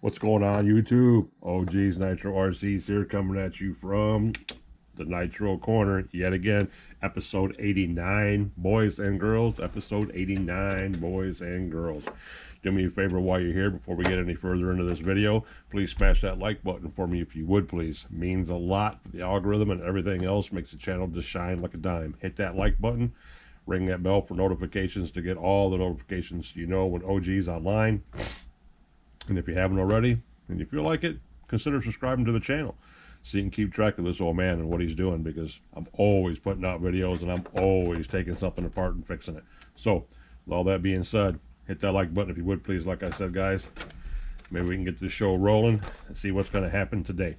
What's going on, YouTube? OG's Nitro RC's here, coming at you from the Nitro Corner yet again. Episode 89, boys and girls. Episode 89, boys and girls. Do me a favor while you're here, before we get any further into this video, please smash that like button for me if you would, please. It means a lot. The algorithm and everything else makes the channel just shine like a dime. Hit that like button, ring that bell for notifications to get all the notifications you know when OG's online. And if you haven't already, and you feel like it, consider subscribing to the channel so you can keep track of this old man and what he's doing, because I'm always putting out videos and I'm always taking something apart and fixing it. So, with all that being said, hit that like button if you would, please. Like I said, guys, maybe we can get this show rolling and see what's going to happen today.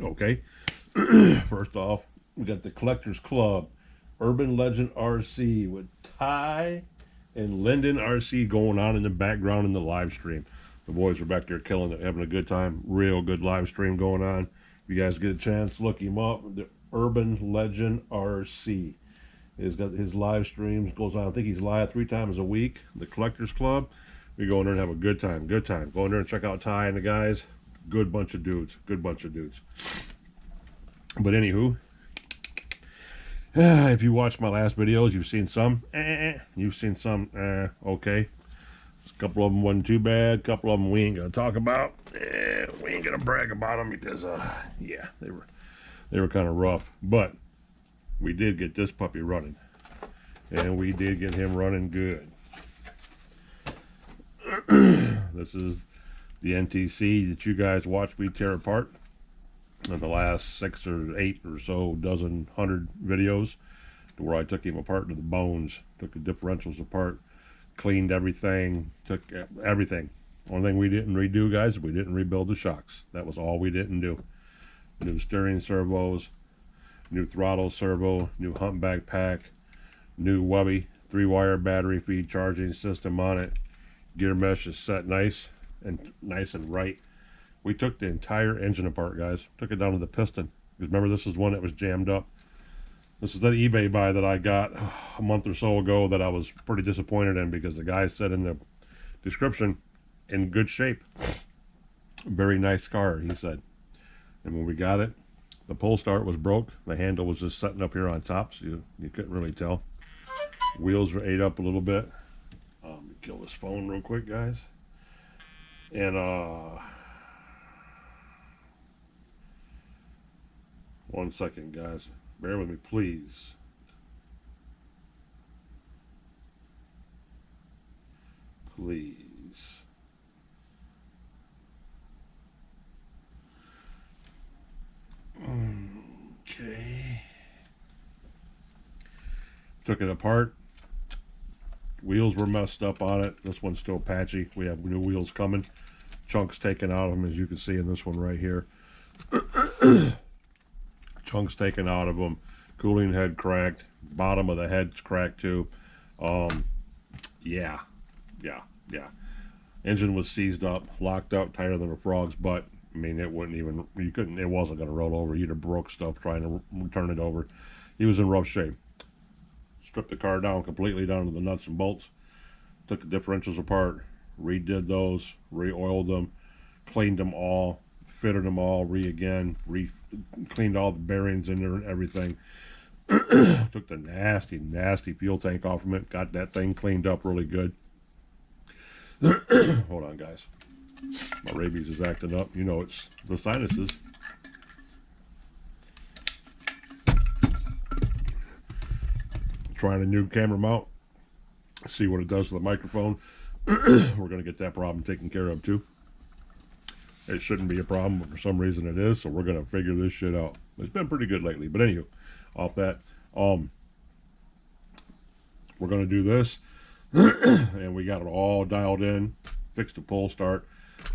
Okay, first off, we got the Collectors Club Urban Legend RC with Ty and Lyndon RC going on in the background in the live stream. The boys are back there killing it, having a good time. Real good live stream going on. If you guys get a chance, look him up. The Urban Legend RC. He's got his live streams, goes on. I think he's live 3 times a week. The Collectors Club. We go in there and have a good time. Good time. Go in there and check out Ty and the guys. Good bunch of dudes. Good bunch of dudes. But anywho, if you watched my last videos, you've seen some. You've seen some. Okay. A couple of them wasn't too bad. A couple of them we ain't gonna talk about. We ain't gonna brag about them because, yeah, they were kind of rough. But we did get this puppy running, and we did get him running good. This is the NTC that you guys watched me tear apart in the last 6 or 8 or so dozen 100 videos, to where I took him apart to the bones, took the differentials apart, cleaned everything, took everything. Only thing we didn't redo, guys, we didn't rebuild the shocks. That was all we didn't do. New steering servos, new throttle servo, new humpback pack, new Webby 3-wire battery feed charging system on it. Gear mesh is set nice and right. We took the entire engine apart, guys. Took it down to the piston. Because remember, this is one that was jammed up. This is that eBay buy that I got a month or so ago that I was pretty disappointed in, because the guy said in the description, in good shape. Very nice car, he said. And when we got it, the pull start was broke. The handle was just sitting up here on top, so you couldn't really tell. Wheels were ate up a little bit. Let me kill this phone real quick, guys. And, one second, guys. Bear with me, please. Please. Okay. Took it apart. Wheels were messed up on it. This one's still patchy. We have new wheels coming. Chunks taken out of them, as you can see in this one right here. Chunks taken out of them. Cooling head cracked. Bottom of the head's cracked too. Yeah. Engine was seized up, locked up, tighter than a frog's butt. I mean, it wouldn't even, it wasn't going to roll over. You'd have broke stuff trying to turn it over. He was in rough shape. Stripped the car down completely, down to the nuts and bolts. Took the differentials apart, redid those, re-oiled them, cleaned them all, fitted them all, cleaned all the bearings in there and everything. Took the nasty fuel tank off from it. Got that thing cleaned up really good. Hold on, guys. My rabies is acting up. You know, it's the sinuses. Trying a new camera mount. See what it does to the microphone. We're going to get that problem taken care of too. It shouldn't be a problem, but for some reason it is, so we're going to figure this shit out. It's been pretty good lately. But anywho, off that, we're going to do this. And we got it all dialed in, fixed the pull start,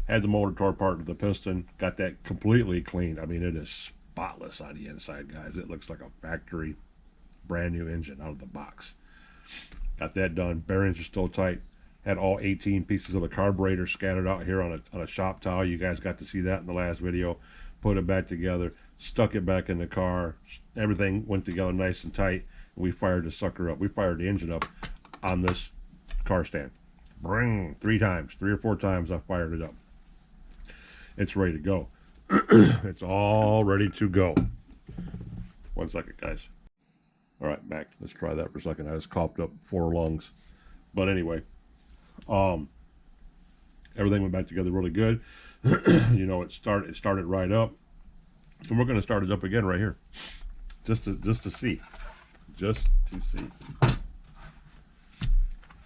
had the motor tore apart to the piston, got that completely cleaned. I mean, it is spotless on the inside, guys. It looks like a factory brand new engine out of the box. Got that done. Bearings are still tight. Had all 18 pieces of the carburetor scattered out here on a shop towel. You guys got to see that in the last video. Put it back together, stuck it back in the car. Everything went together nice and tight. And we fired the sucker up. We fired the engine up on this car stand. Bring 3 or 4 times I fired it up. It's ready to go. It's all ready to go. 1 second, guys. All right, back. Let's try that for a second. I just coughed up 4 lungs. But anyway, everything went back together really good. You know, it started right up. And we're going to start it up again right here. Just to see. Just to see.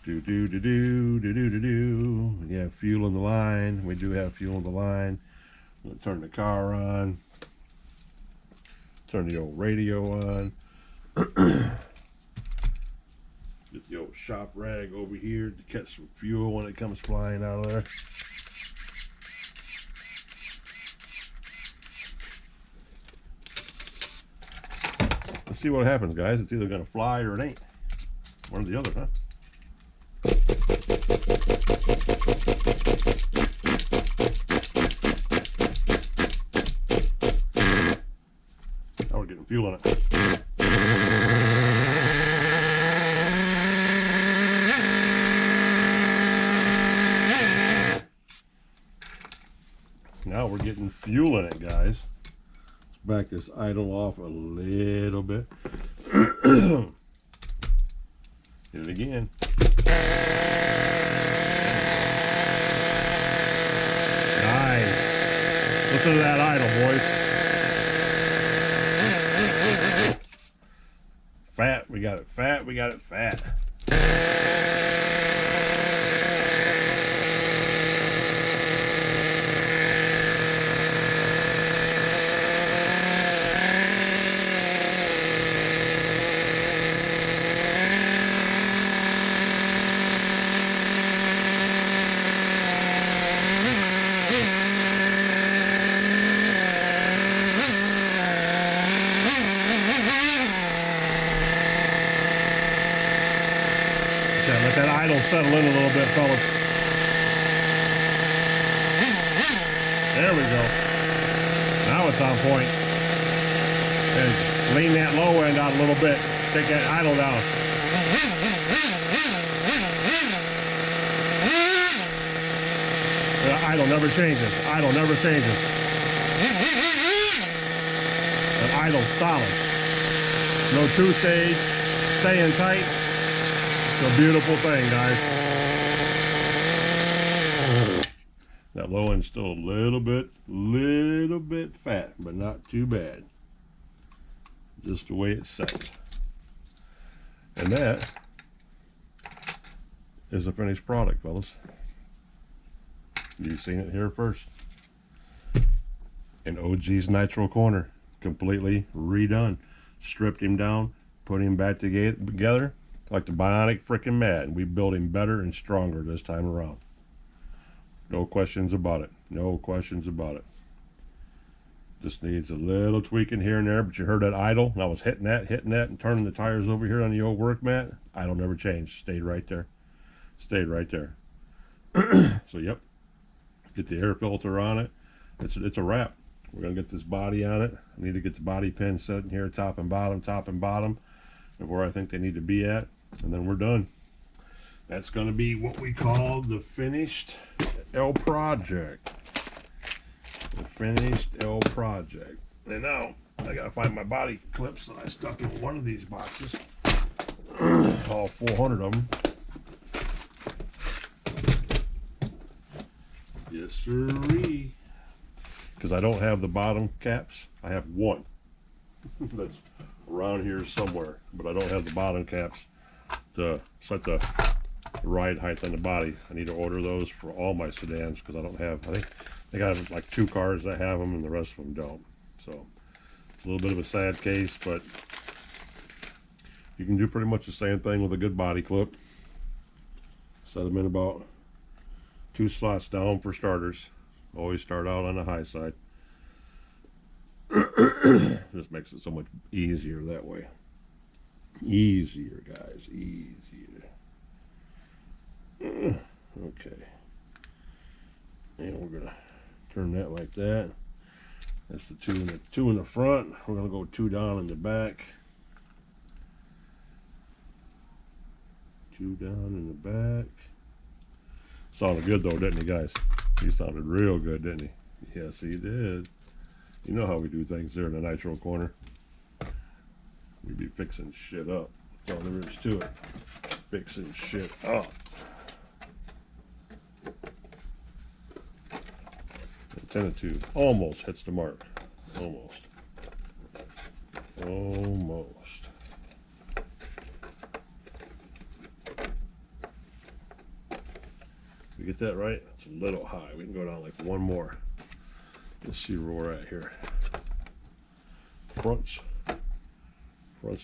Do. We have fuel in the line. We do have fuel in the line. I'm going to turn the car on. Turn the old radio on. Get the old shop rag over here to catch some fuel when it comes flying out of there. Let's see what happens, guys. It's either going to fly or it ain't. One or the other, huh? Now we're getting fuel in it. Now we're getting fuel in it, guys. Let's back this idle off a little bit. Hit it again. Nice. Listen to that idle, boys. Fat, we got it fat, we got it fat. Let that idle settle in a little bit, fellas. There we go. Now it's on point. And lean that low end out a little bit. Take that idle down. The idle never changes. Idle never changes. That idle's solid. No two-stage. Staying tight. It's a beautiful thing, guys. That low end's still a little bit fat, but not too bad. Just the way it sets. And that is a finished product, fellas. You've seen it here first. In OG's Nitro corner, completely redone. Stripped him down, put him back together. Like the bionic freaking man. We built him better and stronger this time around. No questions about it. No questions about it. Just needs a little tweaking here and there, but you heard that idle. And I was hitting that, and turning the tires over here on the old work mat. Idle never changed. Stayed right there. Stayed right there. So, yep. Get the air filter on it. It's a wrap. We're going to get this body on it. I need to get the body pin set in here, top and bottom, and where I think they need to be at. And then we're done. That's going to be what we call the finished L project. The finished L project. And now I got to find my body clips that I stuck in one of these boxes. All 400 of them. Yes, sirree. Because I don't have the bottom caps. I have one. That's around here somewhere. But I don't have the bottom caps to set the ride height on the body. I need to order those for all my sedans because I don't have, I think they got like 2 cars that have them and the rest of them don't. So it's a little bit of a sad case, but you can do pretty much the same thing with a good body clip. Set them in about 2 slots down for starters. Always start out on the high side. Just makes it so much easier that way. Easier, guys, easier. Okay. And we're gonna turn that like that. That's the two in the front. We're gonna go 2 down in the back. 2 down in the back. Sounded good though, didn't he, guys? He sounded real good, didn't he? Yes, he did. You know how we do things there in the Nitro corner. We be fixing shit up. That's all there is to it. Fixing shit up. 10-2. Almost hits the mark. Almost. Almost. We get that right? It's a little high. We can go down like one more. Let's see where we're at here. Front's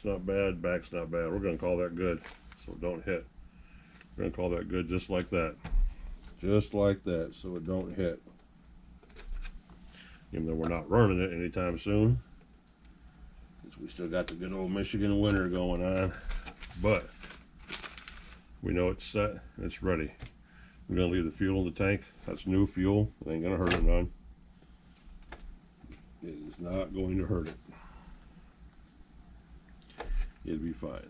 not bad, back's not bad. We're gonna call that good, so it don't hit. We're gonna call that good just like that. Just like that, so it don't hit. Even though we're not running it anytime soon. We still got the good old Michigan winter going on. But we know it's set and it's ready. We're gonna leave the fuel in the tank. That's new fuel. It ain't gonna hurt it none. It is not going to hurt it. It'll be fine.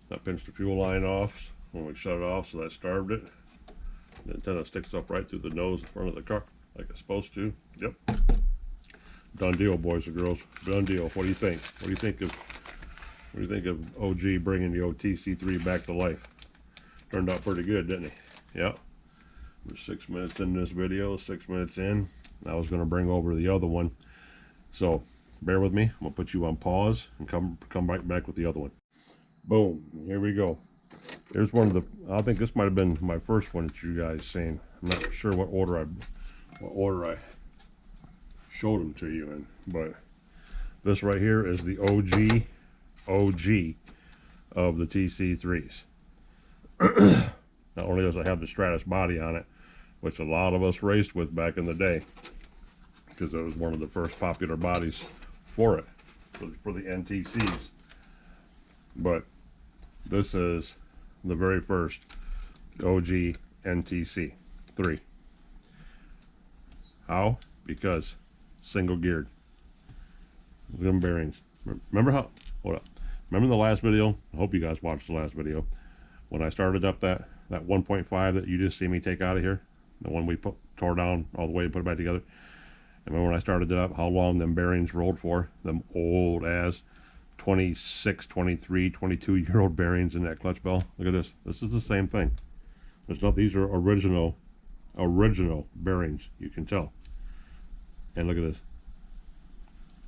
I pinched the fuel line off when we shut it off, so that starved it. The antenna sticks up right through the nose in front of the truck like it's supposed to. Yep. Done deal, boys and girls. Done deal. What do you think? What do you think of OG bringing the ntc3 back to life? Turned out pretty good, didn't he? Yep. We're 6 minutes in this video. 6 minutes in. I was going to bring over the other one, so bear with me. I'm gonna put you on pause and come right back with the other one. Boom. Here we go. There's one of the. I think this might have been my first one that you guys seen. I'm not sure what order I showed them to you in, but this right here is the OG of the TC3s. Not only does it have the Stratus body on it, which a lot of us raced with back in the day, because it was one of the first popular bodies for it, for the NTCs. But this is the very first OG NTC 3. How? Because single geared. Them bearings. Remember how? Hold up. Remember the last video? I hope you guys watched the last video when I started up that 1.5 that you just see me take out of here, the one we tore down all the way and put it back together. And remember when I started it up, how long them bearings rolled for? Them old as 26, 23, 22-year-old bearings in that clutch bell. Look at this. This is the same thing. There's not. These are original bearings. You can tell. And look at this.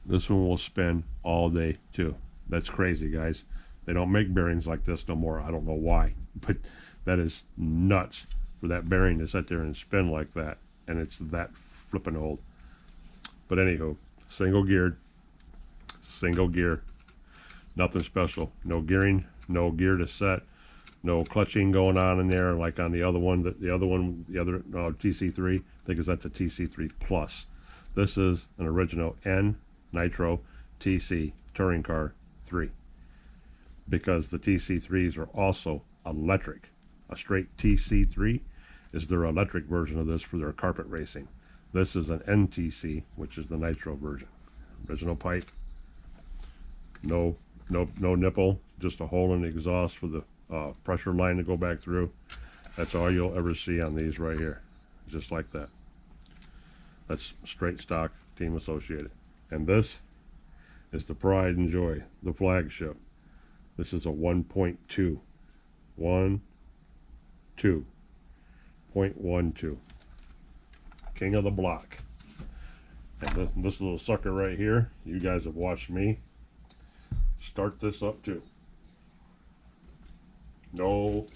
This one will spin all day too. That's crazy, guys. They don't make bearings like this no more. I don't know why, but that is nuts for that bearing to sit there and spin like that. And it's that flipping old. But anywho, single geared, single gear, nothing special. No gearing, no gear to set, no clutching going on in there like on the other one. The other TC3, because that's a TC3 Plus. This is an original N Nitro TC Touring Car 3. Because the TC3s are also electric. A straight TC3 is their electric version of this for their carpet racing. This is an NTC, which is the Nitro version. Original pipe. No nipple, just a hole in the exhaust for the pressure line to go back through. That's all you'll ever see on these right here. Just like that. That's straight stock Team Associated. And this is the pride and joy, the flagship. This is a 1.2. 1.2. King of the block. And this little sucker right here, you guys have watched me start this up too. No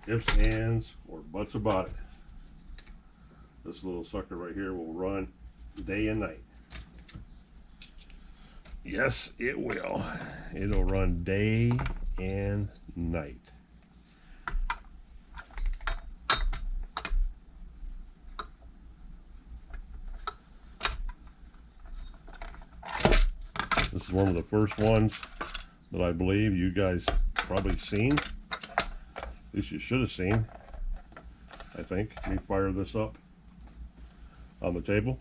ifs, ands, or buts about it. This little sucker right here will run day and night. Yes, it will. It'll run day and night. This is one of the first ones that I believe you guys probably seen. At least you should have seen. I think. Let me fire this up on the table.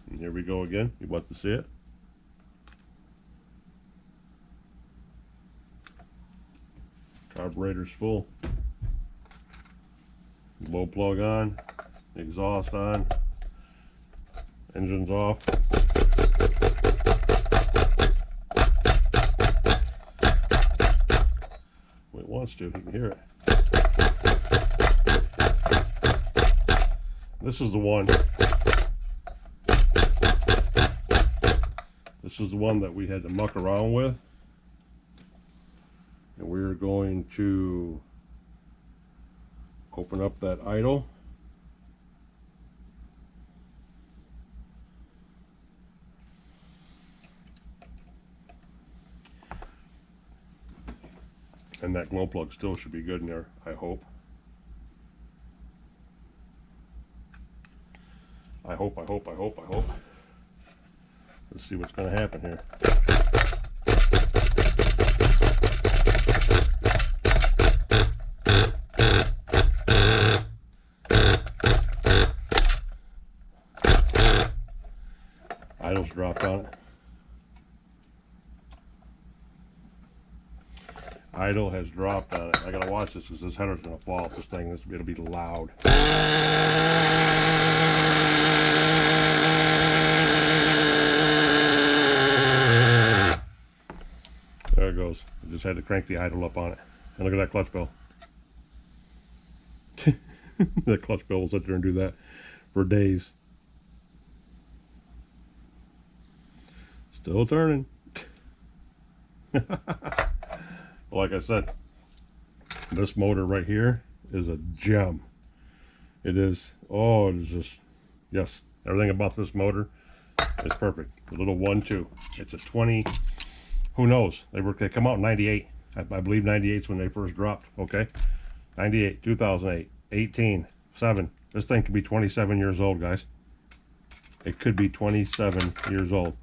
And here we go again. You want to see it? Carburetor's full. Glow plug on. Exhaust on. Engine's off. Well, it wants to, you can hear it. This is the one. This is the one that we had to muck around with. And we're going to open up that idle. And that glow plug still should be good in there, I hope. I hope. Let's see what's going to happen here. Idle's dropped on it. Idle has dropped on it. I gotta watch this because this header's gonna fall off this thing. It'll be loud. There it goes. I just had to crank the idle up on it. And look at that clutch bell. That clutch bell will sit there and do that for days. Still turning. Like I said, this motor right here is a gem. It is, oh, it is just, yes, everything about this motor is perfect. The little 1.2. It's a 20, who knows? They come out in 98. I believe 98 is when they first dropped, okay? 98, 2008, 18, 7. This thing could be 27 years old, guys. It could be 27 years old.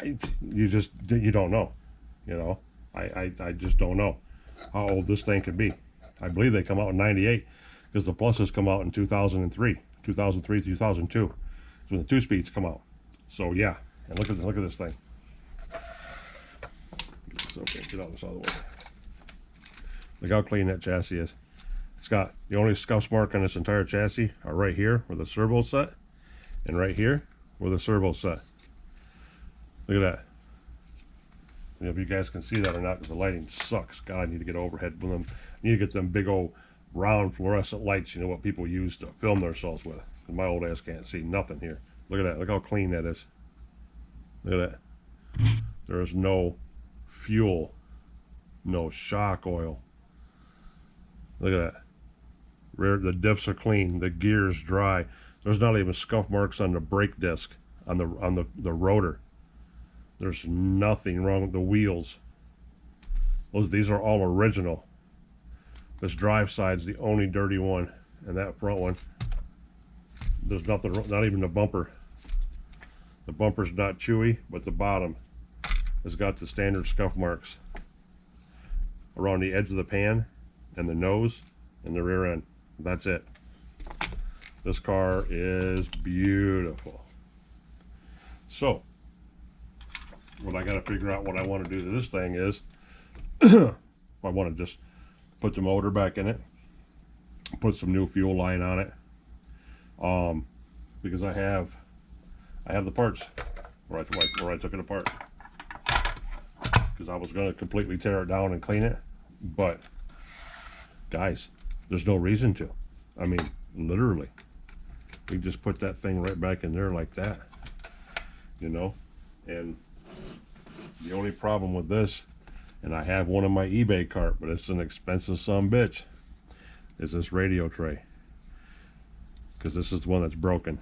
You don't know, you know. I just don't know how old this thing could be. I believe they come out in 98 because the pluses come out in 2003, 2002. Is when the 2-speeds come out. So yeah, and look at this thing. Okay, get out this other way. Look how clean that chassis is. It's got the only scuffs mark on this entire chassis are right here where the servo's set, and right here where the servo's set. Look at that. I don't know if you guys can see that or not because the lighting sucks. God, I need to get overhead with them. I need to get them big old round fluorescent lights, you know, what people use to film themselves with. My old ass can't see nothing here. Look at that. Look how clean that is. Look at that. There is no fuel, no shock oil. Look at that. The diffs are clean. The gear's dry. There's not even scuff marks on the brake disc, on the rotor. There's nothing wrong with the wheels. These are all original. This drive side's the only dirty one, and that front one, there's nothing, not even the bumper. The bumper's not chewy, but the bottom has got the standard scuff marks around the edge of the pan and the nose and the rear end. That's it. This car is beautiful. So what I got to figure out what I want to do to this thing is I want to just put the motor back in it, put some new fuel line on it, because I have the parts where I took it apart, because I was going to completely tear it down and clean it, but guys, there's no reason to. I mean, literally, we just put that thing right back in there like that, you know. And the only problem with this, and I have one in my eBay cart, but it's an expensive bitch, is this radio tray. Because this is the one that's broken.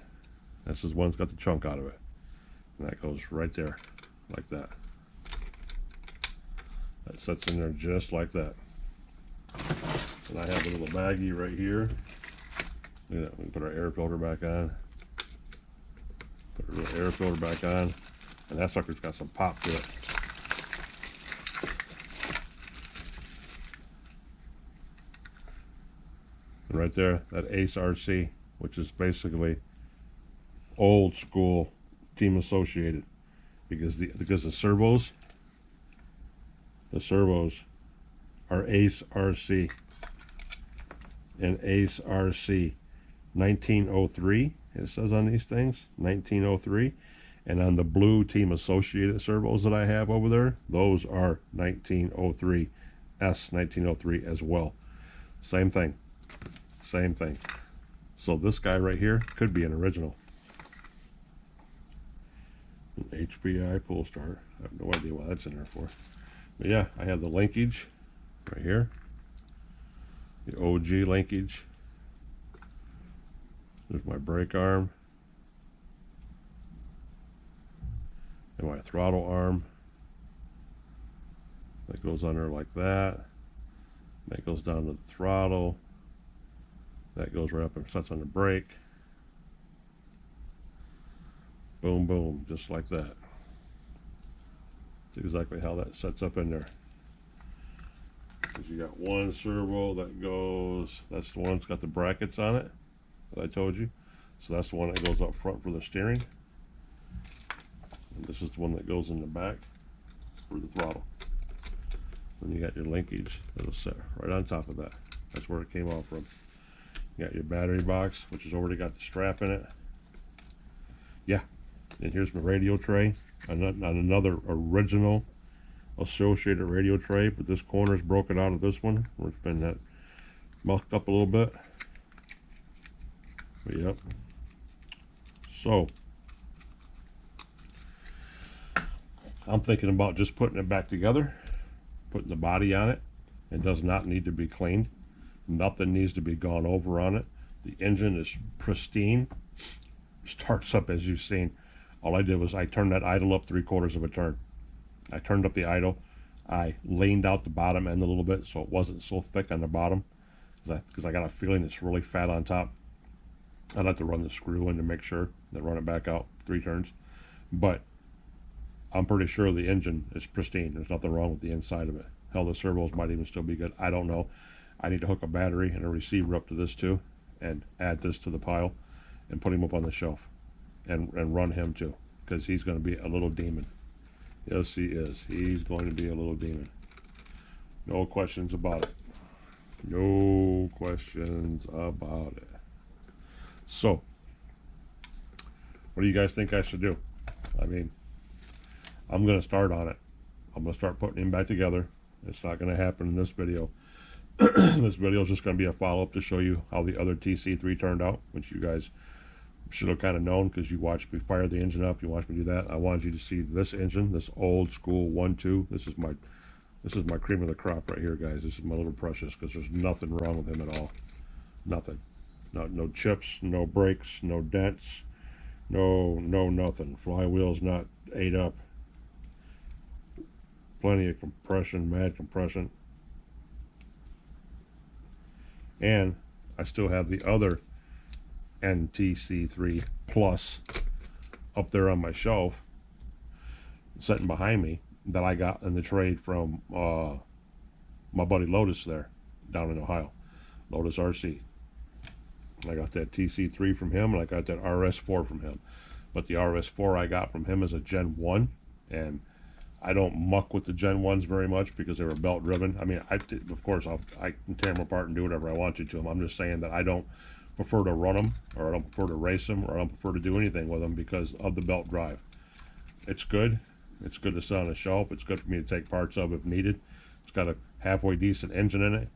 This is the one that's got the chunk out of it. And that goes right there, like that. That sits in there just like that. And I have a little baggie right here. Look at that. We can put our air filter back on. Put a little air filter back on. And that sucker's got some pop to it. And right there, that Ace RC, which is basically old school Team Associated, because the servos are Ace RC, and Ace RC 1903 It says on these things 1903, and on the blue Team Associated servos that I have over there, those are 1903 S1903 as well. Same thing, same thing. So this guy right here could be an original. An HPI pull start. I have no idea what that's in there for. But yeah, I have the linkage right here. The OG linkage. There's my brake arm. And my throttle arm. That goes under like that. That goes down to the throttle. That goes right up and sets on the brake. Boom, boom, just like that. That's exactly how that sets up in there. Because you got one servo that goes, that's the one that's got the brackets on it that I told you. So that's the one that goes up front for the steering. And this is the one that goes in the back for the throttle. Then you got your linkage that'll sit right on top of that. That's where it came off from. You got your battery box, which has already got the strap in it. Yeah, and here's my radio tray. On another original Associated radio tray, but this corner is broken out of this one, where it's been mucked up a little bit. But yep. So I'm thinking about just putting it back together, putting the body on it. It does not need to be cleaned. Nothing needs to be gone over on it. The engine is pristine. Starts up as you've seen. All I did was I turned that idle up 3/4 of a turn. I turned up the idle. I leaned out the bottom end a little bit so it wasn't so thick on the bottom, because I got a feeling it's really fat on top. I'd have to run the screw in to make sure, then run it back out 3 turns. But I'm pretty sure the engine is pristine. There's nothing wrong with the inside of it. Hell, the servos might even still be good. I don't know. I need to hook a battery and a receiver up to this too, and add this to the pile, and put him up on the shelf, and run him too, because he's going to be a little demon. Yes, he is. He's going to be a little demon. No questions about it. No questions about it. So, what do you guys think I should do? I mean, I'm going to start on it. I'm going to start putting him back together. It's not going to happen in this video. This video is just going to be a follow-up to show you how the other TC3 turned out, which you guys should have kind of known because you watched me fire the engine up. You watched me do that. I wanted you to see this engine, this old school 1.2. This is my cream of the crop right here, guys. This is my little precious, because there's nothing wrong with him at all. Nothing. No chips, no breaks, no dents, no nothing. Flywheel's not ate up. Plenty of compression, mad compression. And I still have the other ntc3 Plus up there on my shelf, sitting behind me, that I got in the trade from my buddy Lotus there down in Ohio. Lotus RC. I got that TC3 from him, and I got that RS4 from him. But the RS4 I got from him is a Gen 1, and I don't muck with the Gen 1s very much because they were belt driven. I mean, of course, I can tear them apart and do whatever I want to them. I'm just saying that I don't prefer to run them, or I don't prefer to race them, or I don't prefer to do anything with them because of the belt drive. It's good. It's good to sit on a shelf. It's good for me to take parts of if needed. It's got a halfway decent engine in it.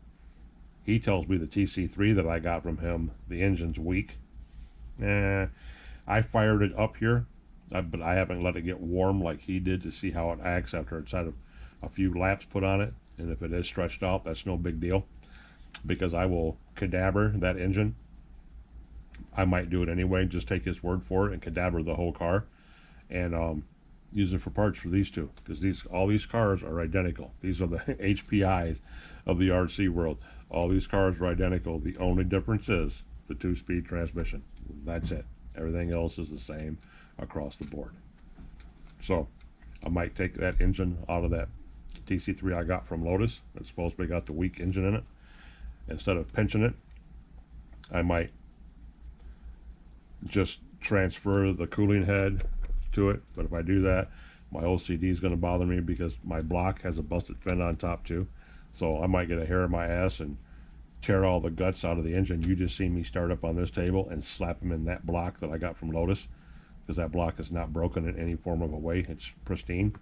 He tells me the TC3 that I got from him, the engine's weak. I fired it up here, but I haven't let it get warm like he did to see how it acts after it's had a few laps put on it. And if it is stretched out, that's no big deal, because I will cadaver that engine. I might do it anyway, just take his word for it and cadaver the whole car, and use it for parts for these two, because all these cars are identical. These are the HPIs of the RC world. All these cars are identical. The only difference is the 2-speed transmission. That's it. Everything else is the same across the board. So I might take that engine out of that TC3 I got from Lotus. It's supposed to be got the weak engine in it. Instead of pinching it, I might just transfer the cooling head to it. But if I do that, my OCD is going to bother me, because my block has a busted fin on top too. So I might get a hair in my ass and tear all the guts out of the engine. You just see me start up on this table and slap them in that block that I got from Lotus, because that block is not broken in any form of a way. It's pristine.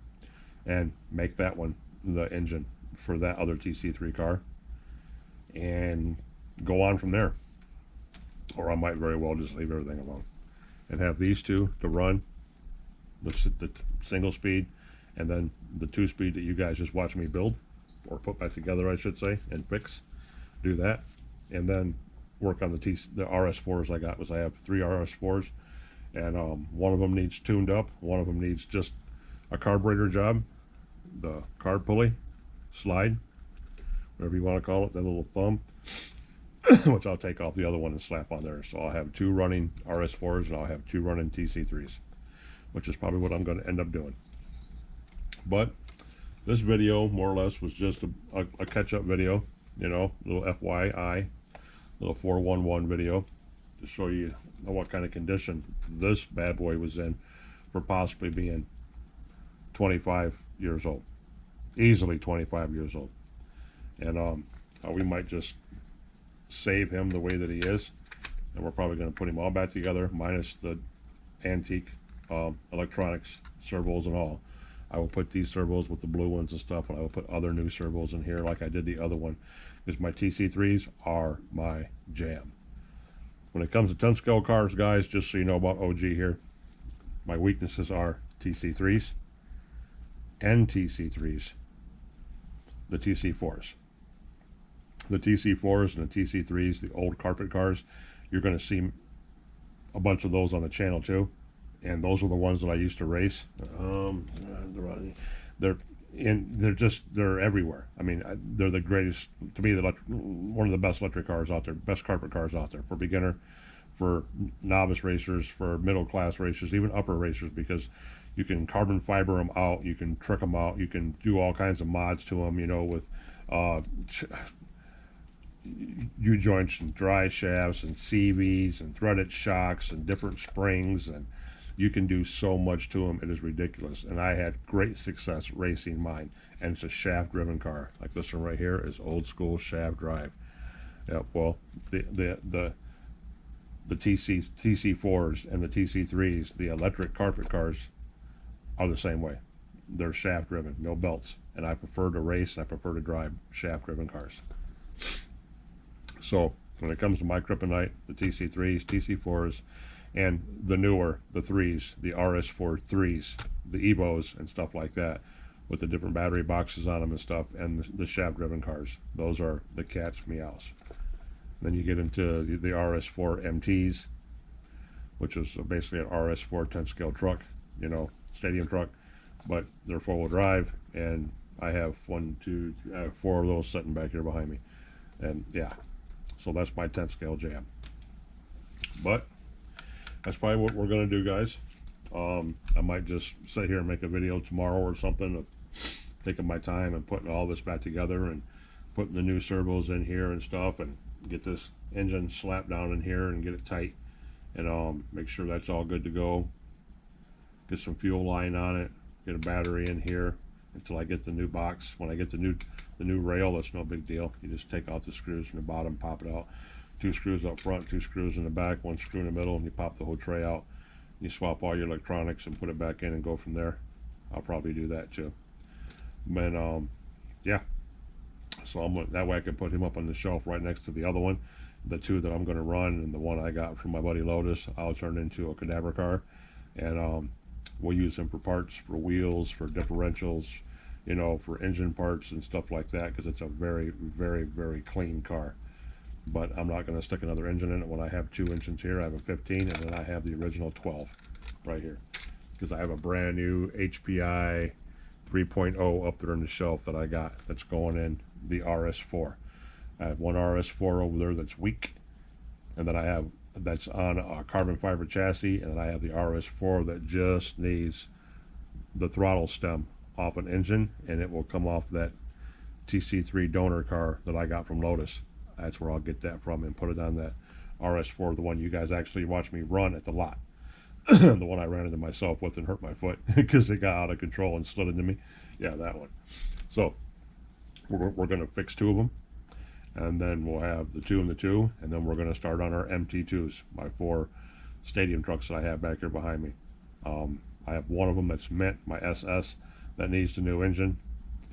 And make that one the engine for that other TC3 car, and go on from there. Or I might very well just leave everything alone and have these two to run the single speed, and then the 2-speed that you guys just watch me build, or put back together I should say, and fix. Do that, and then work on the RS4s I got. I have 3 RS4s, and one of them needs tuned up, one of them needs just a carburetor job, the carb pulley, slide, whatever you want to call it, that little thumb, which I'll take off the other one and slap on there. So I'll have 2 running RS4s, and I'll have 2 running TC3s, which is probably what I'm going to end up doing. But this video, more or less, was just a catch-up video, you know, little FYI, little 411 video to show you what kind of condition this bad boy was in for possibly being 25 years old, easily 25 years old. And we might just save him the way that he is, and we're probably going to put him all back together, minus the antique electronics, servos and all. I will put these servos with the blue ones and stuff, and I will put other new servos in here like I did the other one, because my TC3s are my jam. When it comes to 10 scale cars, guys, just so you know about OG here, my weaknesses are TC3s, ntc3s, the TC4s. The TC4s and the TC3s, the old carpet cars, you're going to see a bunch of those on the channel too. And those are the ones that I used to race. They're everywhere. I mean, they're the greatest, to me, one of the best electric cars out there, best carpet cars out there for beginner, for novice racers, for middle class racers, even upper racers, because you can carbon fiber them out, you can trick them out, you can do all kinds of mods to them, you know, with U-joints and dry shafts and CVs and threaded shocks and different springs, and you can do so much to them. It is ridiculous. And I had great success racing mine, and it's a shaft driven car. Like this one right here is old school shaft drive. Yeah, well, the TC4s and the TC3s, the electric carpet cars, are the same way. They're shaft driven, no belts, and I prefer to race, I prefer to drive shaft driven cars. So when it comes to my kryptonite, the TC3s, TC4s, and the newer, the 3s, the RS4 3s, the Evos and stuff like that, with the different battery boxes on them and stuff, and the shaft driven cars, those are the cat's meows. Then you get into the RS4 MTs, which is basically an RS4 10 scale truck, you know, stadium truck, but they're 4-wheel drive, and I have 4 of those sitting back here behind me. And yeah, so that's my 10 scale jam. But that's probably what we're going to do, guys. I might just sit here and make a video tomorrow or something of taking my time and putting all this back together and putting the new servos in here and stuff, and get this engine slapped down in here and get it tight, and make sure that's all good to go. Get some fuel line on it, get a battery in here until I get the new box. When I get the new rail, that's no big deal. You just take out the screws from the bottom, pop it out. 2 screws up front, 2 screws in the back, 1 screw in the middle, and you pop the whole tray out. You swap all your electronics and put it back in and go from there. I'll probably do that too. And yeah, so that way I can put him up on the shelf right next to the other one. The 2 that I'm going to run, and the one I got from my buddy Lotus, I'll turn into a cadaver car, and we'll use them for parts, for wheels, for differentials, you know, for engine parts and stuff like that, because it's a very, very, very clean car. But I'm not going to stick another engine in it when I have 2 engines here. I have a 15, and then I have the original 12 right here, because I have a brand new HPI 3.0 up there on the shelf that I got that's going in the RS4. I have one RS4 over there that's weak, and then I have that's on a carbon fiber chassis, and then I have the RS4 that just needs the throttle stem off an engine, and it will come off that TC3 donor car that I got from Lotus. That's where I'll get that from and put it on that RS4, the one you guys actually watched me run at the lot. The one I ran into myself with and hurt my foot because it got out of control and slid into me. Yeah, that one. So we're going to fix 2 of them, and then we'll have the 2 and the 2, and then we're going to start on our MT2s, my 4 stadium trucks that I have back here behind me. I have one of them that's mint, my SS, that needs the new engine,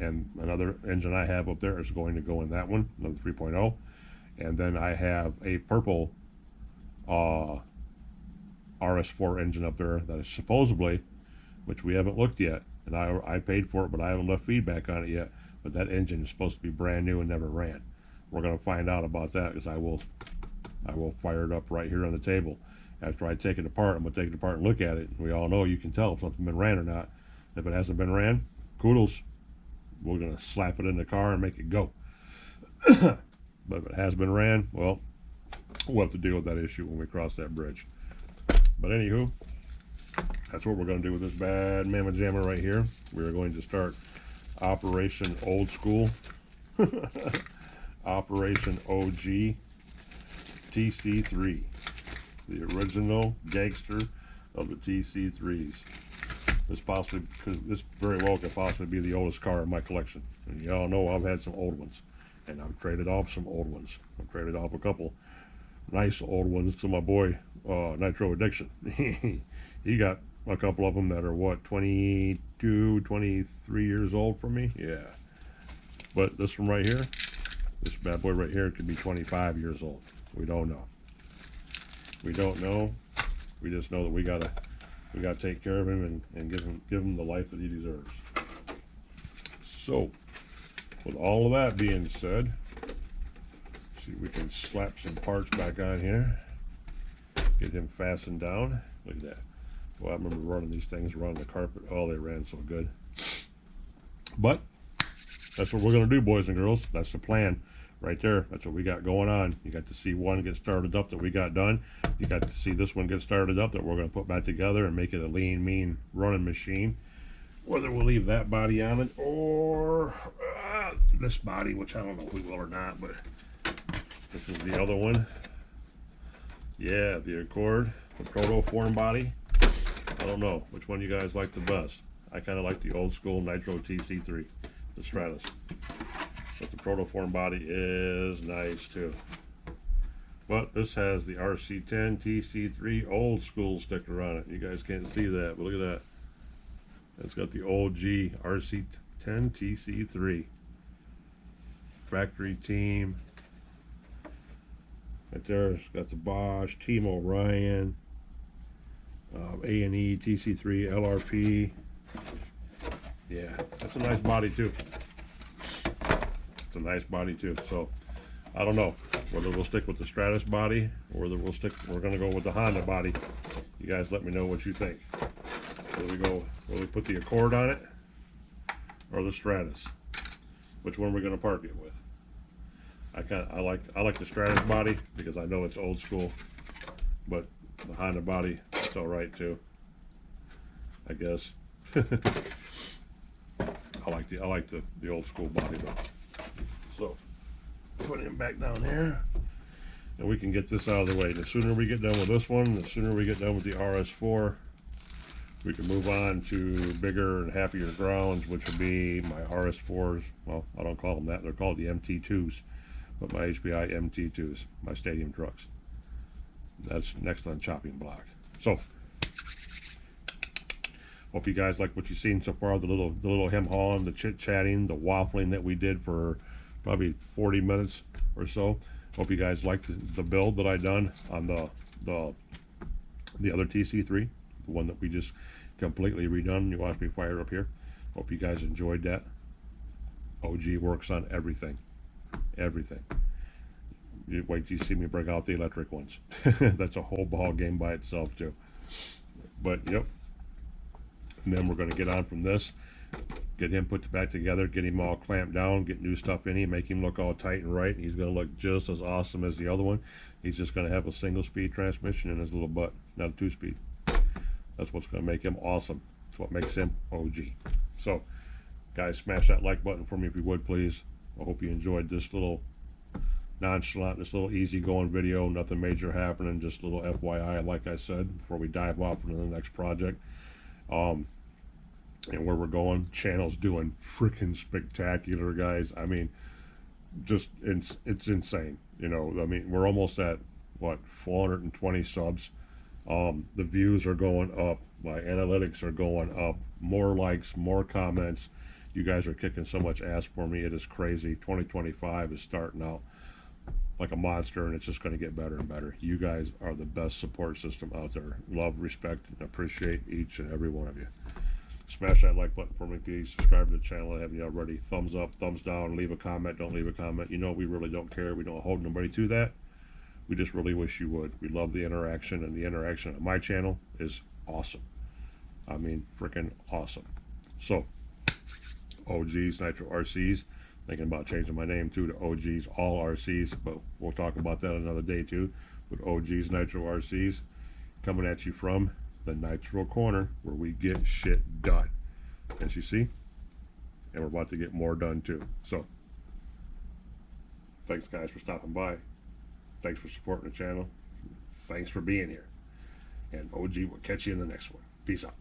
and another engine I have up there is going to go in that one, another 3.0, and then I have a purple RS4 engine up there that is supposedly, which we haven't looked yet, and I paid for it, but I haven't left feedback on it yet, but that engine is supposed to be brand new and never ran. We're going to find out about that, because I will fire it up right here on the table. After I take it apart, I'm going to take it apart and look at it. We all know you can tell if something's been ran or not. If it hasn't been ran, kudos. We're going to slap it in the car and make it go. But if it has been ran, well, we'll have to deal with that issue when we cross that bridge. But anywho, that's what we're going to do with this bad mamma jamma right here. We're going to start Operation Old School. Operation OG TC3. The original gangster of the TC3s. This very well could possibly be the oldest car in my collection. And y'all know I've had some old ones. And I've traded off some old ones. I've traded off a couple nice old ones to my boy Nitro Addiction. He got a couple of them that are what, 22, 23 years old from me? Yeah. But this one right here, this bad boy right here could be 25 years old. We don't know. We don't know. We just know that we gotta take care of him and give him the life that he deserves. So, with all of that being said, see if we can slap some parts back on here. Get him fastened down. Look at that. Well, I remember running these things around the carpet. Oh, they ran so good. But that's what we're going to do, boys and girls. That's the plan right there. That's what we got going on. You got to see one get started up that we got done. You got to see this one get started up that we're going to put back together and make it a lean, mean running machine. Whether we'll leave that body on it or this body, which I don't know if we will or not, but this is the other one. Yeah, the Accord, the protoform body. I don't know which one you guys like the best. I kind of like the old school Nitro TC3, the Stratus. But the protoform body is nice too. But this has the RC10 TC3 old school sticker on it. You guys can't see that, but look at that. It's got the old G RC10 TC3. Factory team. Right there, it's got the Bosch, Team O'Ryan, A&E, TC3, LRP. Yeah, that's a nice body too. It's a nice body too. So, I don't know whether we'll stick with the Stratus body or whether we're going to go with the Honda body. You guys let me know what you think. Will we put the Accord on it or the Stratus? Which one are we going to park it with? I like the Stratus body because I know it's old school, but the Honda body, it's all right too, I guess. I like the old school body though. So put him back down here, and we can get this out of the way. The sooner we get done with this one, the sooner we get done with the RS4, we can move on to bigger and happier grounds, which will be my RS4s. Well, I don't call them that. They're called the MT2s, but my HBI MT2s, my stadium trucks. That's next on chopping block. So, hope you guys like what you've seen so far. The little hem hawing, the chit chatting, the waffling that we did for probably 40 minutes or so. Hope you guys liked the build that I done on the other TC3, the one that we just completely redone. You watch me fire up here. Hope you guys enjoyed that. OG works on everything. Everything. You wait till you see me bring out the electric ones. That's a whole ball game by itself too. But yep. And then we're going to get on from this, get him put back together, get him all clamped down, get new stuff in him, make him look all tight and right. He's going to look just as awesome as the other one. He's just going to have a single speed transmission in his little butt, not a 2-speed. That's what's going to make him awesome. That's what makes him OG. So guys, smash that like button for me if you would, please. I hope you enjoyed this little nonchalant, this little easygoing video. Nothing major happening, just a little FYI, like I said, before we dive off into the next project. And where we're going, channel's doing freaking spectacular, guys. I mean, just it's insane. You know, I mean, we're almost at what 420 subs. The views are going up. My analytics are going up. More likes, more comments. You guys are kicking so much ass for me. It is crazy. 2025 is starting out like a monster, and it's just going to get better and better. You guys are the best support system out there. Love, respect, and appreciate each and every one of you. Smash that like button for me, please. Subscribe to the channel if you haven't already. Thumbs up, thumbs down. Leave a comment. Don't leave a comment. You know we really don't care. We don't hold nobody to that. We just really wish you would. We love the interaction, and the interaction on my channel is awesome. I mean, freaking awesome. So, OGs, Nitro RCs. Thinking about changing my name too to OGs All RCs, but we'll talk about that another day too. But OGs Nitro RCs coming at you from the Nitro Corner, where we get shit done. As you see, and we're about to get more done too. So, thanks guys for stopping by. Thanks for supporting the channel. Thanks for being here. And OG will catch you in the next one. Peace out.